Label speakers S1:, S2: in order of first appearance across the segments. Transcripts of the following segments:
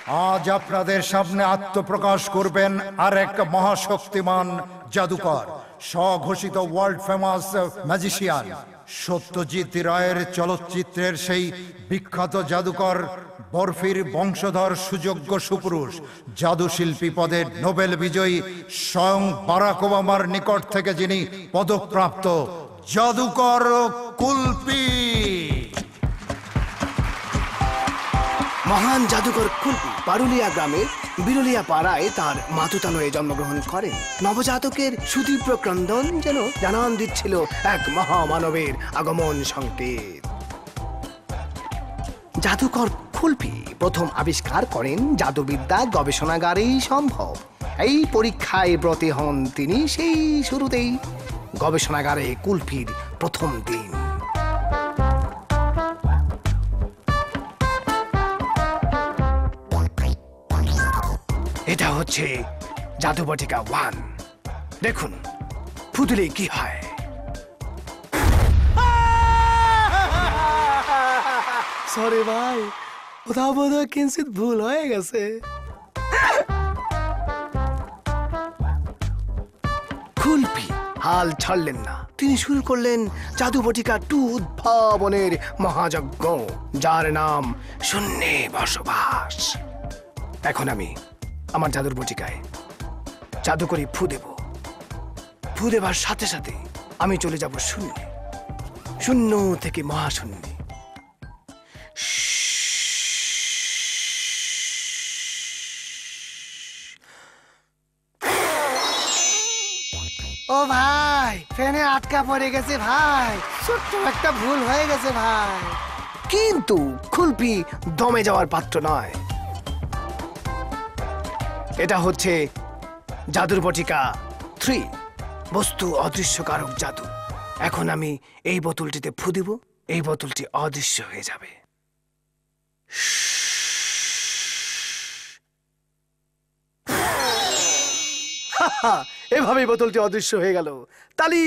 S1: আজ আপনাদের সামনে আত্মপ্রকাশ করবেন আর এক মহাশক্তিমান জাদুকর, স্বঘোষিত ওয়ার্ল্ড ফেমাস ম্যাজিশিয়ান, সত্যজিৎ রায়ের চলচ্চিত্রের সেই বিখ্যাত জাদুকর, বরফির বংশধর, সুযোগ্য সুপুরুষ, জাদুশিল্পী পদে নোবেল বিজয়ী, স্বয়ং বারাক ওবামার নিকট থেকে যিনি পদকপ্রাপ্ত জাদুকর কুলপি।
S2: মহান জাদুকর কুলপি পারুলিয়া গ্রামের বিরুলিয়া পাড়ায় তার মাতুতালয়ে জন্মগ্রহণ করেন। নবজাতকের সুতীব্র ক্রন্দন যেন জানান দিচ্ছিল এক মহামানবের আগমন সংকেত। জাদুকর কুলপি প্রথম আবিষ্কার করেন জাদুবিদ্যা গবেষণাগারেই সম্ভব। এই পরীক্ষায় ব্রতী হন তিনি সেই শুরুতেই। গবেষণাগারে কুলপির প্রথম দিন। এটা হচ্ছে জাদুবটিকা 1। দেখুন ফুটলে কি হয়। সরি ভাই, কোথাও বোধহয় কিঞ্চিত ভুল হয়ে গেছে। কুলপি হাল ছাড়লেন না। তিনি শুরু করলেন জাদুবটিকা 2 উদ্ভাবনের মহাযজ্ঞ, যার নাম শূন্যে বসবাস। এখন আমি আমার জাদুর বটিকায় জাদু করে ফু দেব। ফু দেবার সাথে সাথে আমি চলে যাব শূন্যে, শূন্য থেকে মহাশূন্যে। ও ভাই, ফ্যানে আটকা পড়ে গেছে ভাই, ছোট্ট একটা ভুল হয়ে গেছে ভাই। কিন্তু কুলপি দমে যাওয়ার পাত্র নয়। এটা হচ্ছে জাদুর বটিকা 3, বস্তু অদৃশ্যকারক জাদু। এখন আমি এই বোতলটিতে ফু দিব, এই বোতলটি অদৃশ্য হয়ে যাবে। এভাবেই বোতলটি অদৃশ্য হয়ে গেল। তালি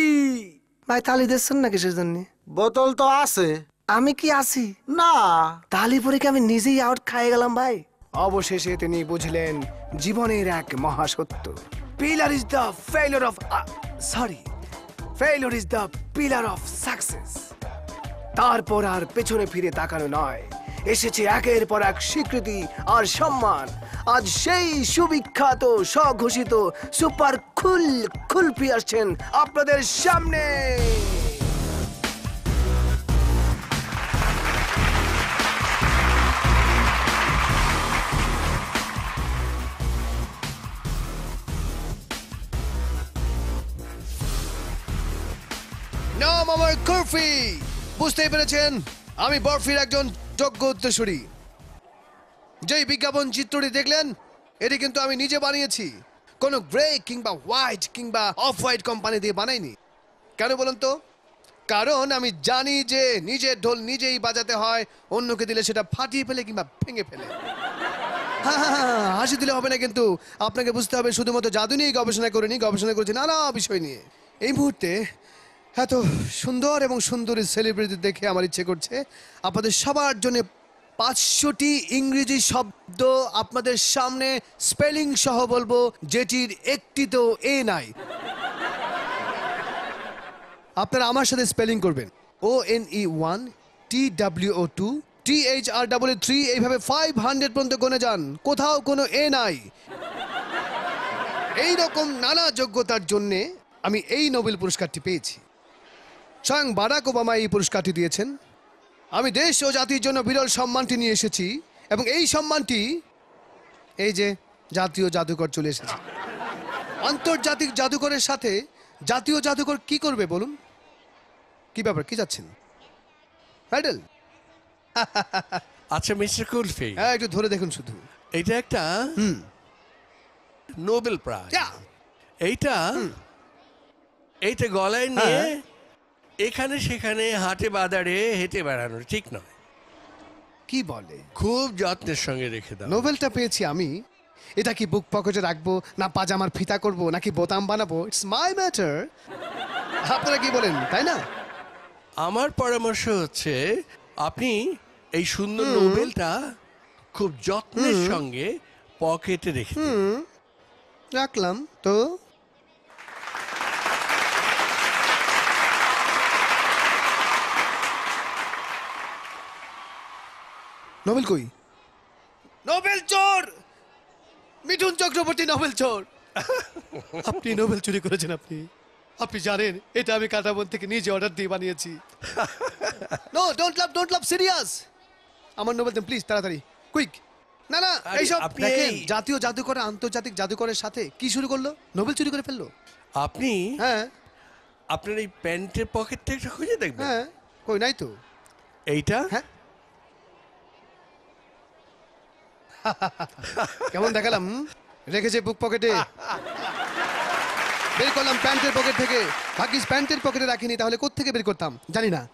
S2: ভাই, তালি দিচ্ছেন না কিসের জন্য?
S3: বোতল তো আছে।
S2: আমি কি আছি?
S3: না,
S2: তালি পরে কি আমি নিজেই আউট খাইয়ে গেলাম ভাই? অবশেষে তিনি বুঝলেন জীবনের এক মহাসত্য। Failure is the failure of failure is the pillar of success. তারপর আর পেছনে ফিরে তাকানো নয়, এসেছে একের পর এক স্বীকৃতি আর সম্মান। আজ সেই সুবিখ্যাত স্বঘোষিত সুপার কুলপি আসছেন আপনাদের সামনে।
S4: নাম আমার কুলপি। বুঝতেই পেরেছেন, আমি বরফির একজন যোগ্য উত্তরসূরি। যেই বিজ্ঞাপন চিত্রটি দেখলেন, এটি কিন্তু আমি নিজে বানিয়েছি। কোনো গ্রে কিংবা হোয়াইট কিংবা অফ হোয়াইট কোম্পানি দিয়ে বানাইনি। কেন বলুন তো? কারণ আমি জানি যে নিজের ঢোল নিজেই বাজাতে হয়, অন্যকে দিলে সেটা ফাটিয়ে ফেলে কিংবা ভেঙে ফেলে। হাসি দিলে হবে না, কিন্তু আপনাকে বুঝতে হবে শুধুমাত্র জাদু নিয়েই গবেষণা করিনি, গবেষণা করেছি নানা বিষয় নিয়ে। এই মুহূর্তে এত সুন্দর এবং সুন্দরী সেলিব্রিটি দেখে আমার ইচ্ছে করছে আপনাদের সবার জন্য 500টি ইংরেজি শব্দ আপনাদের সামনে স্পেলিং সহ বলবো, যেটির একটিতেও এ নাই। আপনারা আমার সাথে স্পেলিং করবেন। ONE1 TWO2 THREE 3, এইভাবে 500 পর্যন্ত গুনে যান, কোথাও কোনো এ নাই। এই রকম নানা যোগ্যতার জন্যে আমি এই নোবেল পুরস্কারটি পেয়েছি। স্বয়ং বারাক ওবামা এই পুরস্কারটি দিয়েছেন। আমি দেশ ও জাতির জন্য বিরল সম্মানটি নিয়ে এসেছি, এবং এই সম্মানটি এই যে জাতীয় জাদুকর চলে এসেছে। আন্তর্জাতিক জাদুকরের সাথে জাতীয় জাদুকর কি করবে বলুন? কি ব্যাপার, কি যাচ্ছেন? প্যাডেল।
S5: আচ্ছা মিস্টার কুলপি,
S4: হ্যাঁ, একটু ধরে দেখুন শুধু।
S5: এটা একটা নোবেল প্রাইজ। এইটা এইটা গলায় নিয়ে এখানে সেখানে হাটে বাজারে হেঁটে বেড়ানো ঠিক নয়।
S4: কি বলে?
S5: খুব যত্নের সঙ্গে রেখে দাও।
S4: নোবেলটা পেয়েছি আমি, এটা কি বুক পকেটে রাখবো, না পাজামার ফিতা করব, নাকি বোতাম বানাবো? It's my matter. আপনারা কি বলেন, তাই না?
S5: আমার পরামর্শ হচ্ছে আপনি এই সুন্দর নোবেলটা খুব যত্নের সঙ্গে পকেটে রেখে দিন।
S4: রাখলাম তো। নোবেল কই? নোবেল চোর! মিঠুন চক্রবর্তী নোবেল চোর! আপনি নোবেল চুরি করেছেন। আপনি আপনি জানেন এটা আমি কাটাবন থেকে নিজে অর্ডার দিয়ে বানিয়েছি। No, don't love, serious. আমার নোবেল দেন প্লিজ, তাড়াতাড়ি, কুইক। না না,
S5: আরে,
S4: এইসব
S5: আপনি
S4: দেখেন,
S5: এই-
S4: জাতীয় জাদুকর আন্তর্জাতিক জাদুকরের সাথে কি শুরু করলো? নোবেল চুরি করে ফেললো।
S5: আপনি
S4: হ্যাঁ
S5: আপনার এই প্যান্টের পকেটটা একটু খুঁজে দেখবেন।
S4: হ্যাঁ, কই নাই তো।
S5: এইটা
S4: হ্যাঁ, কেমন দেখালাম? রেখেছে বুক পকেটে। বের করলাম প্যান্টের পকেট থেকে। ভাগ্যিস প্যান্টের পকেটে রাখিনি, তাহলে কোত্থেকে বের করতাম জানি না।